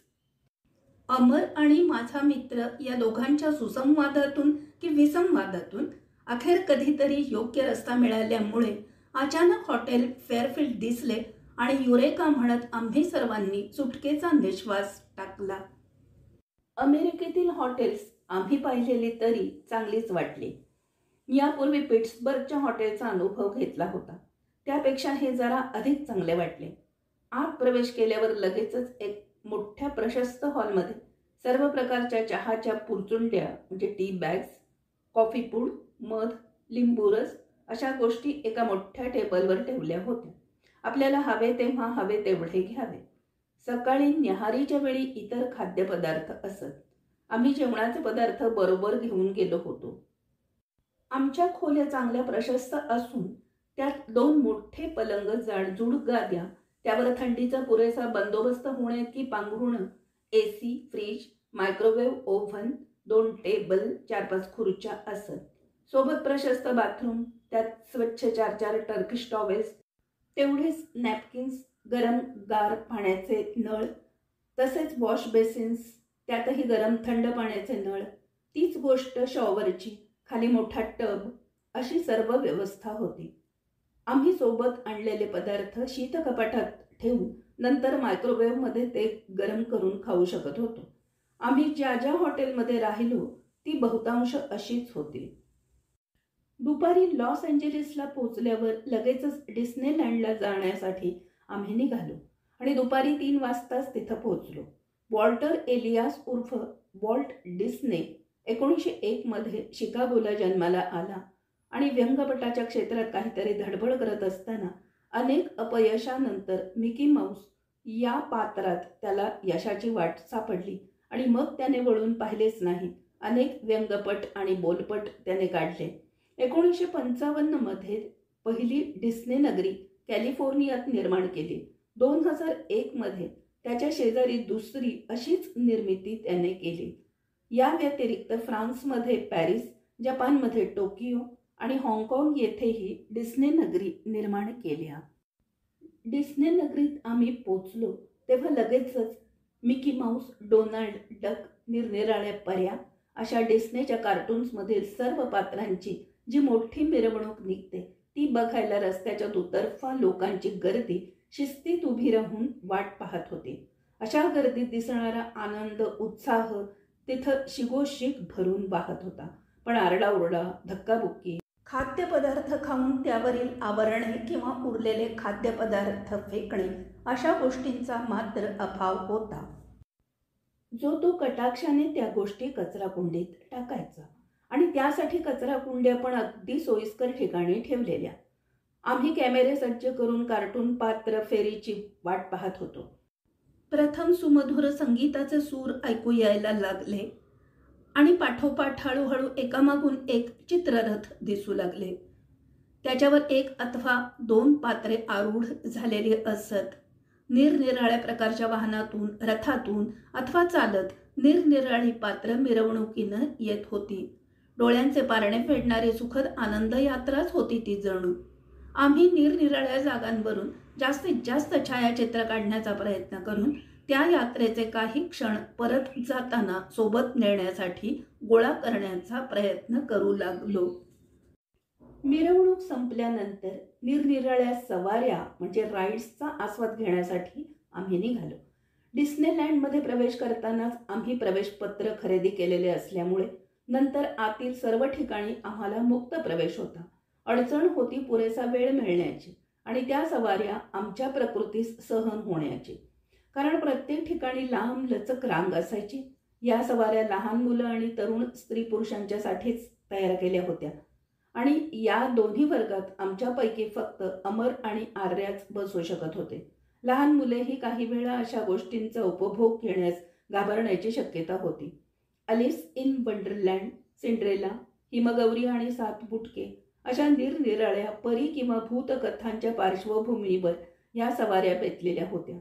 अमर आणि माझा मित्र या दोघांच्या सुसंवादातून की विसंवादातून अखेर कधीतरी योग्य रस्ता मिळाल्यामुळे अचानक हॉटेल फेअरफील्ड दिसले आणि युरेका म्हणत आम्ही सर्वांनी सुटकेचा निश्वास टाकला. अमेरिकेतील हॉटेल्स आम्ही पाहिलेली तरी चांगलीच वाटली. यापूर्वी पिट्सबर्गच्या हॉटेलचा अनुभव घेतला होता, त्यापेक्षा हे जरा अधिक चांगले वाटले. आत प्रवेश केल्यावर लगेचच एक मोठ्या प्रशस्त हॉलमध्ये सर्व प्रकारच्या चहाच्या पुरचुंड्या म्हणजे टी बॅग्स, कॉफी पूड, मध, लिंबू रस अशा गोष्टी एका मोठ्या टेबलवर ठेवल्या होत्या. आपल्याला हवे तेव्हा हवे तेवढे घ्यावे. सकाळी न्याहारीच्या वेळी इतर खाद्यपदार्थ असत. आम्ही जेवणाचे पदार्थ बरोबर घेऊन गेलो होतो. आमच्या खोल्या चांगल्या प्रशस्त असून त्यात 2 मोठे पलंग, जाडजूड गाद्या, त्यावर थंडीचा पुरेसा बंदोबस्त होण्याइतकी पांघरुणं, AC, fridge, microwave oven, 2 table, 4-5 खुर्च्या असत. सोबत प्रशस्त बाथरूम, त्यात स्वच्छ 4-4 टर्किश टॉवेल्स, तेवढेच नॅपकिन्स, गरम गार पाण्याचे नळ, तसेच वॉश बेसिन्स, त्यातही गरम थंड पाण्याचे नळ, तीच गोष्ट शॉवरची, खाली मोठा टब, अशी सर्व व्यवस्था होती. आम्ही सोबत आणलेले पदार्थ शीतकपाटात ठेवून नंतर मायक्रोवेव्हमध्ये ते गरम करून खाऊ शकत होतो. आम्ही ज्या ज्या हॉटेलमध्ये राहिलो ती बहुतांश अशीच होती. दुपारी लॉस एंजेलिसला पोहोचल्यावर लगेचच डिस्नेलँडला जाण्यासाठी आम्ही निघालो आणि दुपारी 3 वाजताच तिथं पोहोचलो. वॉल्टर एलियास उर्फ वॉल्ट डिस्ने 1901 मध्ये शिकागोला जन्माला आला आणि व्यंगपटाच्या क्षेत्रात काहीतरी धडपड करत असताना अनेक अपयशानंतर मिकी माऊस या पात्रात त्याला यशाची वाट सापडली आणि मग त्याने वळून पाहिलेच नाही. अनेक व्यंगपट आणि बोलपट त्याने काढले. 1955 मध्ये पहिली डिस्ने नगरी कॅलिफोर्नियात निर्माण केली. 2001 मध्ये त्याच्या शेजारी दुसरी अशीच निर्मिती त्याने केली. या व्यतिरिक्त फ्रान्समध्ये पॅरिस, जपानमध्ये टोकियो आणि हाँगकाँग येथेही डिस्ने नगरी निर्माण केल्या. डिस्ने नगरीत आम्ही पोचलो तेव्हा लगेचच मिकी माऊस, डोनाल्ड डक, निरनिराळ्या पऱ्या अशा डिस्नेच्या कार्टून्समधील सर्व पात्रांची जी मोठी मिरवणूक निघते ती बघायला रस्त्याच्या दुतर्फा लोकांची गर्दी शिस्तीत उभी राहून वाट पाहत होती. अशा गर्दीत दिसणारा आनंद, उत्साह तिथं शिगोशिग भरून वाहत होता. पण आरडाओरडा, धक्काबुक्की, खाद्यपदार्थ खाऊन त्यावरील आवरणे किंवा उरलेले खाद्यपदार्थ फेकणे अशा गोष्टींचा मात्र अभाव होता. जो तो कटाक्षाने त्या गोष्टी कचराकुंडीत टाकायचा आणि त्यासाठी कचराकुंड्या पण अगदी सोयीस्कर ठिकाणी ठेवलेल्या. आम्ही कॅमेरे सज्ज करून कार्टून पात्र फेरीची वाट पाहत होतो. प्रथम सुमधुर संगीताचे सूर ऐकू यायला लागले आणि पाठोपाठ हळूहळू एकामागून एक चित्ररथ दिसू लागले. त्याच्यावर 1 अथवा 2 पात्रे आरूढ झालेली असत. निरनिराळ्या प्रकारच्या वाहनातून, रथातून अथवा चालत निरनिराळी पात्र मिरवणुकीनं येत होती. डोळ्यांचे पारणे फेडणारी सुखद आनंद यात्राच होती ती जणू. आम्ही निरनिराळ्या जागांवरून जास्तीत जास्त छायाचित्र काढण्याचा प्रयत्न करून त्या यात्रेचे काही क्षण परत जाताना सोबत नेण्यासाठी गोळा करण्याचा प्रयत्न करू लागलो. मिरवणूक संपल्यानंतर निरनिराळ्या सवाऱ्या म्हणजे राईड्सचा आस्वाद घेण्यासाठी आम्ही निघालो. डिस्नेलँडमध्ये प्रवेश करतानाच आम्ही प्रवेशपत्र खरेदी केलेले असल्यामुळे नंतर आतील सर्व ठिकाणी आम्हाला मुक्त प्रवेश होता. अडचण होती पुरेसा वेळ मिळण्याची आणि त्या सवाऱ्या आमच्या प्रकृतीस सहन होण्याची. कारण प्रत्येक ठिकाणी लांब लचक रांग असायची. या सवाऱ्या लहान मुलं आणि तरुण स्त्री पुरुषांच्यासाठीच तयार केल्या होत्या आणि या दोन्ही वर्गात आमच्यापैकी फक्त अमर आणि आर्याच बसू शकत होते. लहान मुलेही काही वेळा अशा गोष्टींचा उपभोग घेण्यास घाबरण्याची शक्यता होती. Ellyse in wonderland, Cinderella, Himgauri आणि 7 बुटके अशा निरनिराळ्या परी किंवा भूतकथांच्या पार्श्वभूमीवर या सवाऱ्या बेतलेल्या होत्या.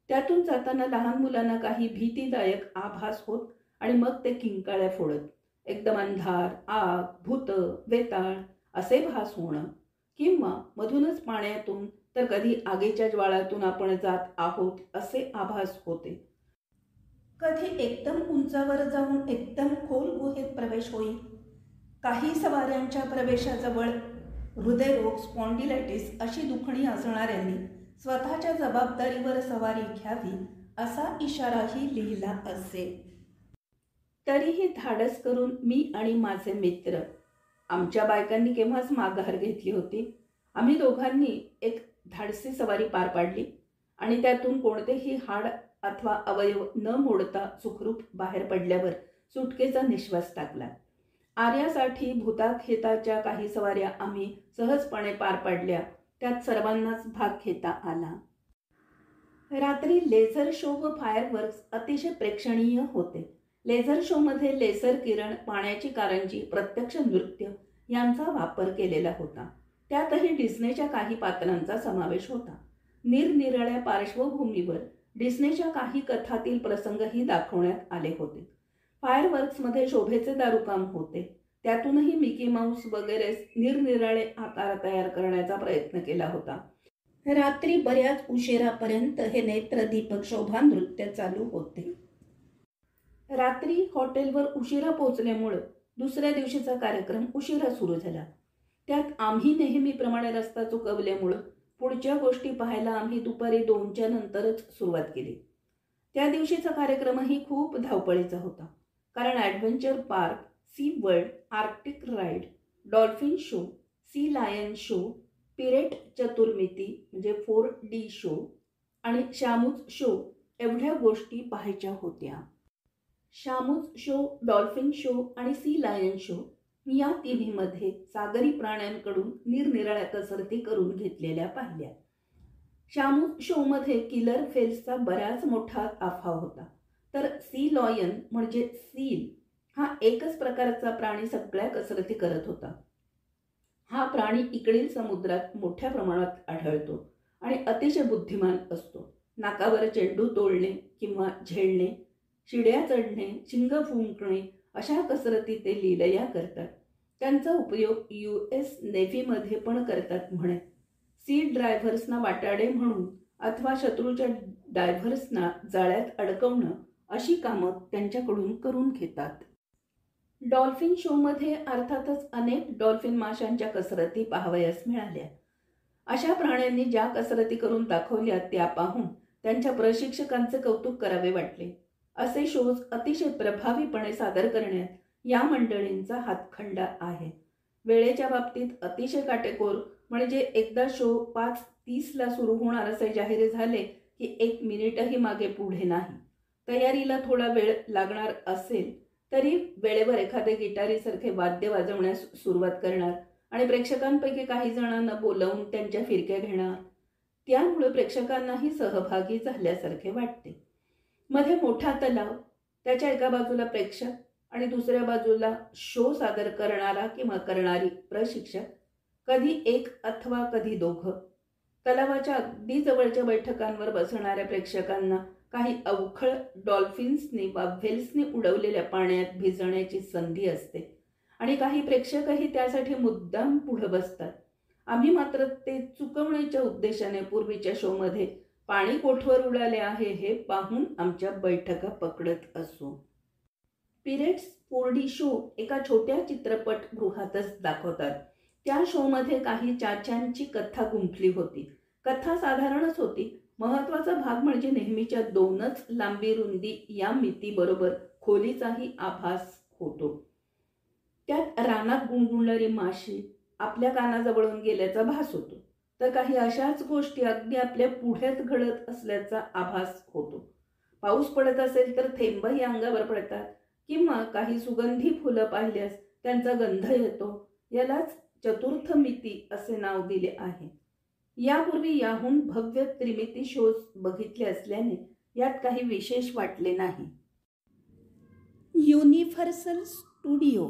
त्यातून जाताना लहान मुलांना काही भीतीदायक आभास होत आणि मग ते किंकाळ्या फोडत. एकदम अंधार, आग, भूत, वेताळ असे भास होणं किंवा मधूनच पाण्यातून तर कधी आगीच्या ज्वाळातून आपण जात आहोत असे आभास होते. कधी एकदम उंचावर जाऊन एकदम खोल गुहेत प्रवेश होईल. काही सवाऱ्यांच्या प्रवेशाजवळ हृदयरोग, स्पॉन्डिलायटिस अशी दुखणी असणाऱ्यांनी स्वतःच्या जबाबदारीवर सवारी घ्यावी असा इशाराही लिहिला असे. तरीही धाडस करून मी आणि माझे मित्र आमच्या बायकांनी केव्हाच माघार घेतली होती. आम्ही दोघांनी एक धाडसी सवारी पार पाडली आणि त्यातून कोणतेही हाड अथवा अवयव न मोडता सुखरूप बाहेर पडल्यावर सुटकेचा निश्वास टाकला. आर्यासाठी भूताखेताच्या काही सवाऱ्या आम्ही सहजपणे पार पाडल्या. त्यात सर्वांनाच भाग घेता आला. रात्री लेझर शो व फायरवर्क्स अतिशय प्रेक्षणीय होते. लेझर शोमध्ये लेसर किरण, पाण्याची कारंजी, प्रत्यक्ष नृत्य यांचा वापर केलेला होता. त्यातही डिस्नेच्या काही पात्रांचा समावेश होता. निरनिराळ्या पार्श्वभूमीवर डिस्नेच्या काही कथातील प्रसंगही दाखवण्यात आले होते. फायरवर्क्समध्ये शोभेचे दारूकाम होते. त्यातूनही मिकी माऊस वगैरे निरनिराळे आकार तयार करण्याचा प्रयत्न केला होता. रात्री बऱ्याच उशिरापर्यंत हे नेत्रदीपक शोभा नृत्य चालू होते. रात्री हॉटेलवर उशिरा पोहोचल्यामुळं दुसऱ्या दिवशीचा कार्यक्रम उशिरा सुरू झाला. त्यात आम्ही नेहमीप्रमाणे रस्ता चुकवल्यामुळं पुढच्या गोष्टी पाहायला आम्ही दुपारी 2च्या नंतरच सुरुवात केली. त्या दिवशीचा कार्यक्रमही खूप धावपळीचा होता. कारण adventure park, sea world, arctic ride, dolphin show, sea lion show, pirate चतुर्मिती म्हणजे 4D शो आणि शामूज शो एवढ्या गोष्टी पाहायच्या होत्या. शामूज शो, डॉल्फिन शो आणि सी लायन शो या तिन्हीमध्ये सागरी प्राण्यांकडून निरनिराळ्या कसरती करून घेतलेल्या पाहिल्या. शामूज शोमध्ये किलर फेल्सचा बराच मोठा ताफा होता. तर सी लॉयन म्हणजे सील हा एकच प्रकारचा प्राणी सगळ्या कसरती करत होता. हा प्राणी इकडील समुद्रात मोठ्या प्रमाणात आढळतो आणि अतिशय बुद्धिमान असतो. नाकावर चेंडू तोडणे किंवा झेलणे, शिड्या चढणे, शिंग फुंकणे अशा कसरती ते लीलया करतात. त्यांचा उपयोग US नेव्हीमध्ये पण करतात म्हणे. सी ड्रायव्हर्सना वाटाडे म्हणून अथवा शत्रूच्या डायव्हर्सना जाळ्यात अडकवणं अशी कामं त्यांच्याकडून करून घेतात. डॉल्फिन शोमध्ये अर्थातच अनेक डॉल्फिन माशांच्या कसरती पाहावयास मिळाल्या. अशा प्राण्यांनी ज्या कसरती करून दाखवल्या त्या पाहून त्यांच्या प्रशिक्षकांचे कौतुक करावे वाटले. असे शोज अतिशय प्रभावीपणे सादर करण्यात या मंडळींचा हातखंडा आहे. वेळेच्या बाबतीत अतिशय काटेकोर, म्हणजे एकदा शो 5:30ला सुरू होणार असे जाहीर झाले की 1 मिनिटही मागे पुढे नाही. तयारीला थोडा वेळ लागणार असेल तरी वेळेवर एखादे गिटारीसारखे वाद्य वाजवण्यास सुरुवात करणार आणि प्रेक्षकांपैकी काही जणांना बोलावून त्यांच्या फिरक्या घेणार. त्यामुळे प्रेक्षकांनाही सहभागी झाल्यासारखे वाटते. मध्ये मोठा तलाव, त्याच्या एका बाजूला प्रेक्षक आणि दुसऱ्या बाजूला शो सादर करणारा किंवा करणारी प्रशिक्षक, कधी एक अथवा कधी दोघं. तलावाच्या अगदी जवळच्या बैठकांवर बसणाऱ्या प्रेक्षकांना काही अवखळ डॉल्फिन्सनी वा व्हेल्सनी उडवलेल्या पाण्यात भिजण्याची संधी असते आणि काही प्रेक्षकही त्यासाठी मुद्दाम पुढे बसतात. आम्ही मात्र ते चुकवण्याच्या उद्देशाने पूर्वीच्या शोमध्ये पाणी कोठवर उडाले आहे हे पाहून आमच्या बैठका पकडत असू. पिरेट्स 4D शो एका छोट्या चित्रपटगृहातच दाखवतात. त्या शोमध्ये काही चाच्यांची कथा गुंफली होती. कथा साधारणच होती. महत्त्वाचा भाग म्हणजे नेहमीच्या 2च लांबी रुंदी या मितीबरोबर खोलीचाही आभास होतो. त्यात रानात गुणगुणणारी माशी आपल्या कानाजवळून गेल्याचा भास होतो. तर काही अशाच गोष्टी अगदी आपल्या पुढ्यात घडत असल्याचा आभास होतो. पाऊस पडत असेल तर थेंबही अंगावर पडतात किंवा काही सुगंधी फुलं पाहिल्यास त्यांचा गंध येतो. यालाच चतुर्थ मिती असे नाव दिले आहे. यापूर्वी याहून भव्य त्रिमिती शोज बघितले असल्याने यात काही विशेष वाटले नाही. Universal studio.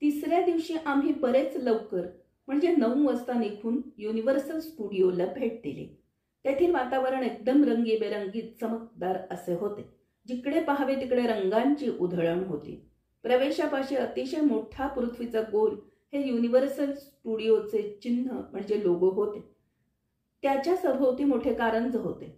तिसऱ्या दिवशी आम्ही बरेच लवकर म्हणजे 9 वाजता निघून युनिव्हर्सल स्टुडिओला भेट दिली. तेथील वातावरण एकदम रंगीबेरंगी चमकदार असे होते. जिकडे पाहावे तिकडे रंगांची उधळण होती. प्रवेशापाशी अतिशय मोठा पृथ्वीचा गोल हे युनिव्हर्सल स्टुडिओचे चिन्ह म्हणजे लोगो होते. त्याच्या सभोवती मोठे कारंज होते.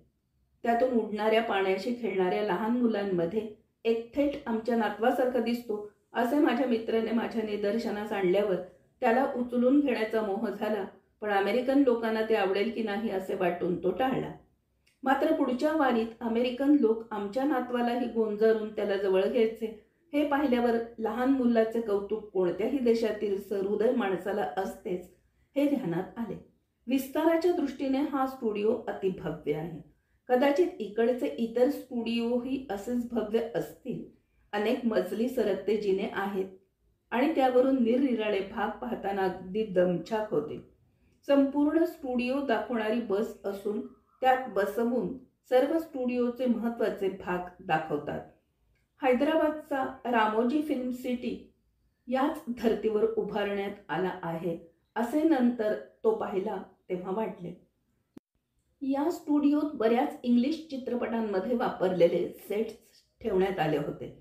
त्यातून उडणाऱ्या पाण्याशी खेळणाऱ्या लहान मुलांमध्ये एक थेट आमच्या नातवासारखा दिसतो असे माझ्या मित्राने माझ्या निदर्शनास आणल्यावर त्याला उचलून घेण्याचा मोह झाला. पण अमेरिकन लोकांना ते आवडेल की नाही असे वाटून तो टाळला. मात्र पुढच्या वारीत अमेरिकन लोक आमच्या नातवालाही गोंजारून त्याला जवळ घ्यायचे हे पाहिल्यावर लहान मुलाचे कौतुक कोणत्याही देशातील सहृदय माणसाला असतेच हे ध्यानात आले. विस्ताराच्या दृष्टीने हा स्टुडिओ अतिभव्य आहे. कदाचित इकडचे इतर स्टुडिओही असेच भव्य असतील. अनेक मजली सरकते जिने आहेत आणि त्यावरून निरनिराळे भाग पाहताना अगदी दमछाक होते. संपूर्ण स्टुडिओ दाखवणारी बस असून त्यात बसवून सर्व स्टुडिओचे महत्त्वाचे भाग दाखवतात. हैदराबादचा रामोजी फिल्म सिटी याच धर्तीवर उभारण्यात आला आहे असे नंतर तो पाहिला तेव्हा वाटले. या स्टुडिओत बऱ्याच इंग्लिश चित्रपटांमध्ये वापरलेले सेट्स ठेवण्यात आले होते.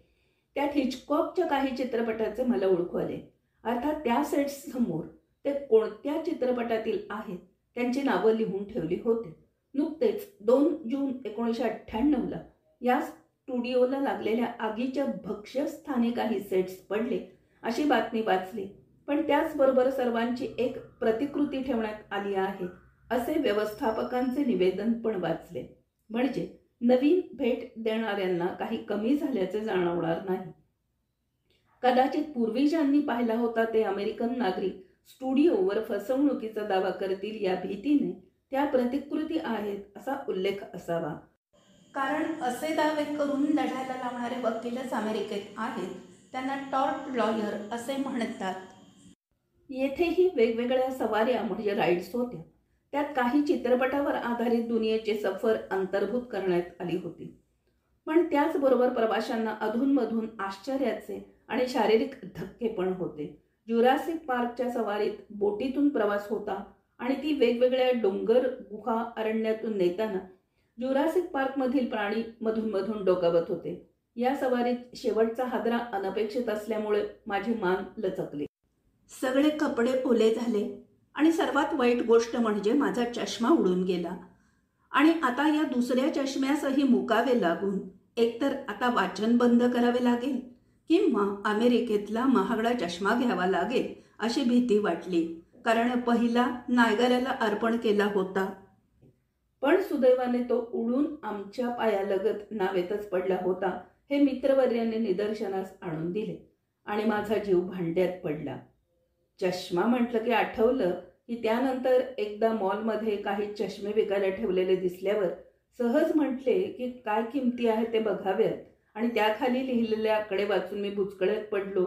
त्यात हिचकॉकच्या काही चित्रपटाचे मला ओळखू आले. अर्थात त्या सेट्स समोर ते कोणत्या चित्रपटातील आहेत त्यांची नावं लिहून ठेवली होती. नुकतेच 2 जून 1998ला या स्टुडिओला लागलेल्या आगीच्या भक्ष्यस्थानी काही सेट्स पडले अशी बातमी वाचली. पण त्याचबरोबर सर्वांची एक प्रतिकृती ठेवण्यात आली आहे असे व्यवस्थापकांचे निवेदन पण वाचले. म्हणजे नवीन भेट देणाऱ्यांना काही कमी झाल्याचे जाणवणार नाही. कदाचित पूर्वी ज्यांनी पाहिला होता ते अमेरिकन नागरिक स्टुडिओवर फसवणुकीचा दावा करतील या भीतीने त्या प्रतिकृती आहेत असा उल्लेख असावा. कारण असे दावे करून लढायला लावणारे वकीलच अमेरिकेत आहेत. त्यांना टॉर्ट लॉयर असे म्हणतात. येथेही वेगवेगळ्या सवाऱ्या म्हणजे राईड्स होत्या. त्यात काही चित्रपटावर आधारित दुनियेची सफर अंतर्भूत करण्यात आली होती. पण त्याचबरोबर प्रवाशांना अधूनमधून आश्चर्याचे आणि शारीरिक धक्के पण होते. जुरासिक पार्कच्या सवारीत बोटीतून प्रवास होता आणि ती वेगवेगळ्या डोंगर गुहा अरण्यातून नेताना जुरासिक पार्कमधील प्राणी मधून डोकावत होते. या सवारीत शेवटचा हादरा अनपेक्षित असल्यामुळे माझी मान लचकली. सगळे कपडे ओले झाले आणि सर्वात वाईट गोष्ट म्हणजे माझा चष्मा उडून गेला. आणि आता या दुसऱ्या चष्म्यासही मुकावे लागून एकतर आता वाचन बंद करावे लागेल किंवा अमेरिकेतला महागडा चष्मा घ्यावा लागेल अशी भीती वाटली. कारण पहिला नायगराला अर्पण केला होता. पण सुदैवाने तो उडून आमच्या पायालगत नावेतच पडला होता हे मित्रवर्यांनी निदर्शनास आणून दिले आणि माझा जीव भांड्यात पडला. चष्मा म्हटलं की आठवलं की त्यानंतर एकदा मॉलमध्ये काही चष्मे विकायला ठेवलेले दिसल्यावर सहज म्हटले की काय किमती आहे ते बघाव्यात आणि त्याखाली लिहिलेले आकडे वाचून मी बुचकळ्यात पडलो.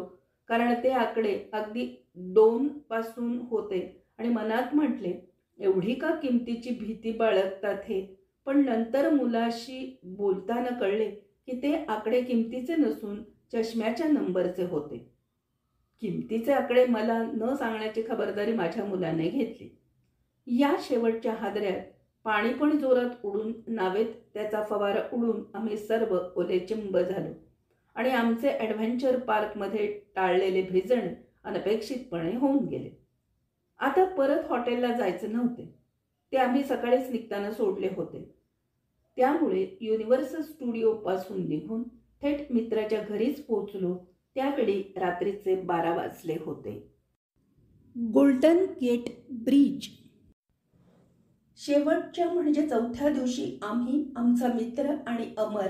कारण ते आकडे अगदी 2 पासून होते आणि मनात म्हटले एवढी का किमतीची भीती बाळगतात हे. पण नंतर मुलाशी बोलताना कळले की ते आकडे किमतीचे नसून चष्म्याच्या नंबरचे होते. किमतीचे आकडे मला न सांगण्याची खबरदारी माझ्या मुलाने घेतली. या शेवटच्या हादऱ्यात पाणी पण जोरात उडून नावेत त्याचा फवारा उडून आम्ही सर्व ओलेचिंब झालो आणि आमचे ॲडव्हेंचर पार्कमध्ये टाळलेले भिजणे अनपेक्षितपणे होऊन गेले. आता परत हॉटेलला जायचे नव्हते. ते आम्ही सकाळीच निघताना सोडले होते. त्यामुळे युनिव्हर्सल स्टुडिओपासून निघून थेट मित्राच्या घरीच पोहोचलो. त्यावेळी रात्रीचे 12 वाजले होते. Golden Gate Bridge. शेवटच्या म्हणजे 4थ्या दिवशी आम्ही, आमचा मित्र आणि अमर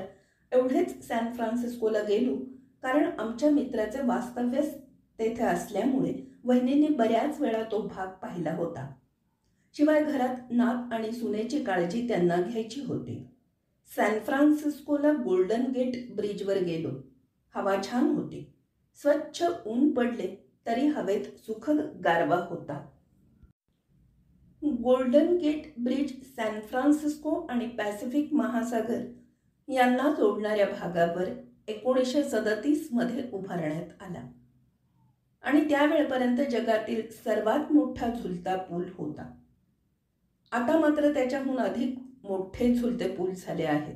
एवढेच सॅन फ्रान्सिस्कोला गेलो. कारण आमच्या मित्राचे वास्तव्य तेथे असल्यामुळे वहिनीने बऱ्याच वेळा तो भाग पाहिला होता. शिवाय घरात नात आणि सुनेची काळजी त्यांना घ्यायची होती. सॅन फ्रान्सिस्कोला गोल्डन गेट ब्रिजवर गेलो. हवा छान होती. स्वच्छ ऊन पडले तरी हवेत सुखद गारवा होता. Golden Gate Bridge San Francisco आणि पॅसिफिक महासागर यांना जोडणाऱ्या भागावर 1937 मध्ये उभारण्यात आला आणि त्यावेळपर्यंत जगातील सर्वात मोठा झुलता पूल होता. आता मात्र त्याच्याहून अधिक मोठे झुलते पूल झाले आहेत.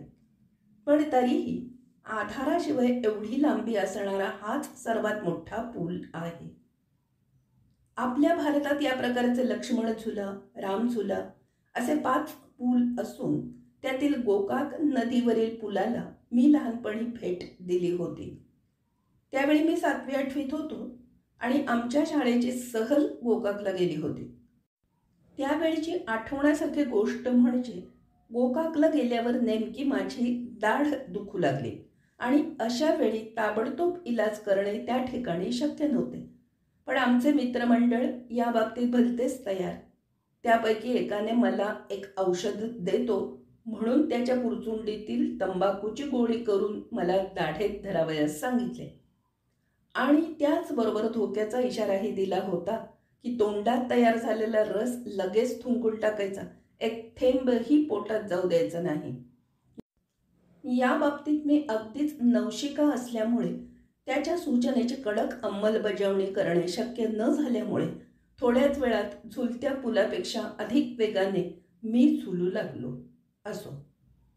पण तरीही आधाराशिवाय एवढी लांबी असणारा हाच सर्वात मोठा पूल आहे. आपल्या भारतात या प्रकारचे लक्ष्मण झुला, राम झुला असे 5 पूल असून त्यातील गोकाक नदीवरील पुलाला मी लहानपणी भेट दिली होती. त्यावेळी मी 7वी-8वीत होतो आणि आमच्या शाळेची सहल गोकाकला गेली होती. त्यावेळची आठवण्यासारखी गोष्ट म्हणजे गोकाकला गेल्यावर नेमकी माझी दाढ दुखू लागली आणि अशा वेळी ताबडतोब इलाज करणे त्या ठिकाणी शक्य नव्हते. पण आमचे मित्रमंडळ या बाबतीत भलतेच तयार. त्यापैकी एकाने मला एक औषध देतो म्हणून त्याच्या पुरचुंडीतील तंबाखूची गोळी करून मला दाढेत धरावयास सांगितले आणि त्याचबरोबर धोक्याचा इशाराही दिला होता की तोंडात तयार झालेला रस लगेच थुंकून टाकायचा, एक थेंबही पोटात जाऊ द्यायचा नाही. या बाबतीत मी अगदीच नवशिका असल्यामुळे त्याच्या सूचनेची कडक अंमलबजावणी करणे शक्य न झाल्यामुळे थोड्याच वेळात झुलत्या पुलापेक्षा अधिक वेगाने मी झुलू लागलो. असो,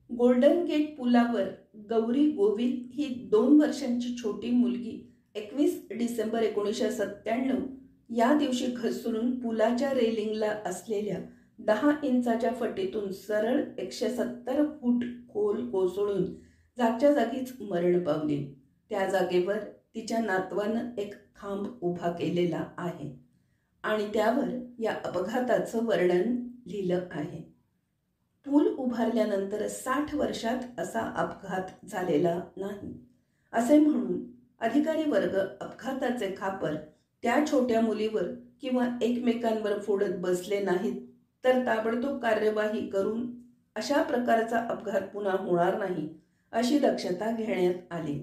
गोल्डन गेट पुलावर गौरी गोविल ही 2 वर्षांची छोटी मुलगी 21 डिसेंबर 1997 या दिवशी घसरून पुलाच्या रेलिंगला असलेल्या 10 इंचाच्या फटीतून सरळ 170 फूट खोल कोसळून जागच्या जागीच मरण पावली. त्या जागेवर तिच्या नातवानं एक खांब उभा केलेला आहे आणि त्यावर या अपघाताचं वर्णन लिहिलं आहे. पूल उभारल्यानंतर 60 वर्षात असा अपघात झालेला नाही असे म्हणून अधिकारी वर्ग अपघाताचे खापर त्या छोट्या मुलीवर किंवा एकमेकांवर फोडत बसले नाहीत, तर ताबडतोब कार्यवाही करून अशा प्रकारचा अपघात पुन्हा होणार नाही अशी दक्षता घेण्यात आली.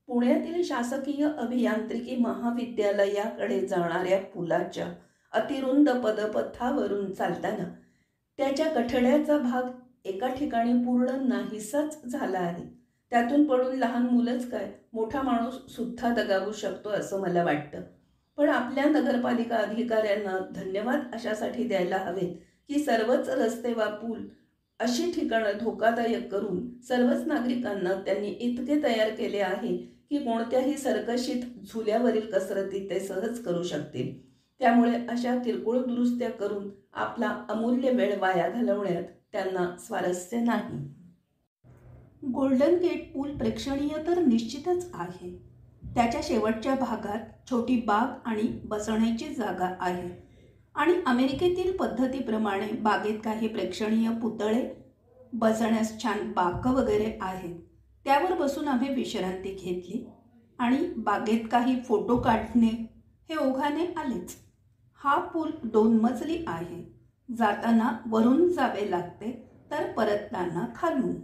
पुण्यातील शासकीय अभियांत्रिकी महाविद्यालयाकडे जाणाऱ्या पुलाच्या अतिरुंद पदपथावरून चालताना त्याच्या गठड्याचा भाग एका ठिकाणी पूर्ण नाहीसाच झाला आहे. त्यातून पडून लहान मुलंच काय, मोठा माणूस सुद्धा दगावू शकतो असं मला वाटतं. पण आपल्या नगरपालिका अधिकाऱ्यांना धन्यवाद अशासाठी द्यायला हवेत की सर्वच रस्ते वा पूल अशी ठिकाणं धोकादायक करून सर्वच नागरिकांना त्यांनी इतके तयार केले आहे की कोणत्याही सरकशीत झुल्यावरील कसरती ते सहज करू शकतील. त्यामुळे अशा किरकोळ दुरुस्त्या करून आपला अमूल्य वेळ वाया घालवण्यात त्यांना स्वारस्य नाही. गोल्डन गेट पूल प्रेक्षणीय तर निश्चितच आहे. त्याच्या शेवटच्या भागात छोटी बाग आणि बसण्याची जागा आहे आणि अमेरिकेतील पद्धतीप्रमाणे बागेत काही प्रेक्षणीय पुतळे, बसण्यास छान बाकं वगैरे आहेत. त्यावर बसून आम्ही विश्रांती घेतली आणि बागेत काही फोटो काढणे हे ओघाने आलेच. हा पूल 2 मजली आहे. जाताना वरून जावे लागते तर परतताना खालून.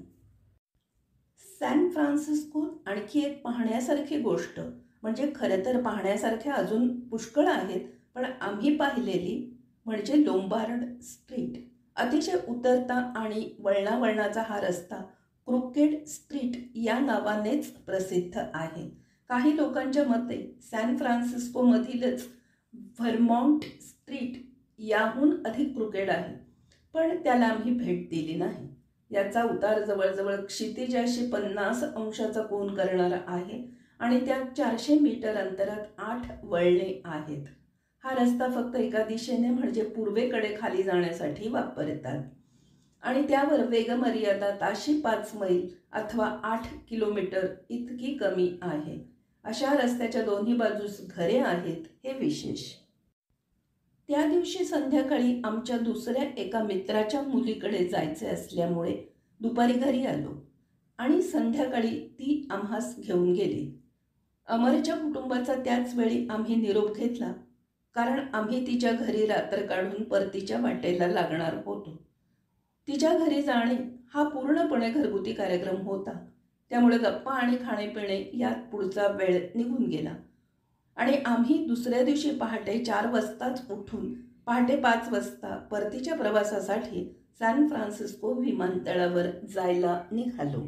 सॅन फ्रान्सिस्कोत आणखी एक पाहण्यासारखी गोष्ट म्हणजे खरं तर पाहण्यासारख्या अजून पुष्कळ आहेत, पण आम्ही पाहिलेली म्हणजे लोंबार्ड स्ट्रीट. अतिशय उतरता आणि वळणावळणाचा हा रस्ता क्रुकेड स्ट्रीट या नावानेच प्रसिद्ध आहे. काही लोकांच्या मते सॅन फ्रान्सिस्कोमधीलच व्हर्मॉन्ट स्ट्रीट याहून अधिक क्रुकेड आहे, पण त्याला आम्ही भेट दिली नाही. याचा उतार जवळजवळ क्षितिजाशी 50 अंशाचा कोन करणारा आहे आणि त्यात 400 मीटर अंतरात 8 वळणे आहेत. हा रस्ता फक्त एका दिशेने म्हणजे पूर्वेकडे खाली जाण्यासाठी वापरतात आणि त्यावर वेगमर्यादा ताशी 5 मैल अथवा 8 किलोमीटर इतकी कमी आहे. अशा रस्त्याच्या दोन्ही बाजूस घरे आहेत हे विशेष. त्या दिवशी संध्याकाळी आमच्या दुसऱ्या एका मित्राच्या मुलीकडे जायचे असल्यामुळे दुपारी घरी आलो आणि संध्याकाळी ती आम्हास घेऊन गेली. अमरच्या कुटुंबाचा त्याच वेळी आम्ही निरोप घेतला, कारण आम्ही तिच्या घरी रात्र काढून परतीच्या वाटेला लागणार होतो. तिच्या घरी जाणे हा पूर्णपणे घरगुती कार्यक्रम होता, त्यामुळे गप्पा आणि खाणेपिणे यात पुढचा वेळ निघून गेला आणि आम्ही दुसऱ्या दिवशी पहाटे 4 वाजताच उठून पहाटे 5 वाजता परतीच्या प्रवासासाठी सॅन फ्रान्सिस्को विमानतळावर जायला निघालो.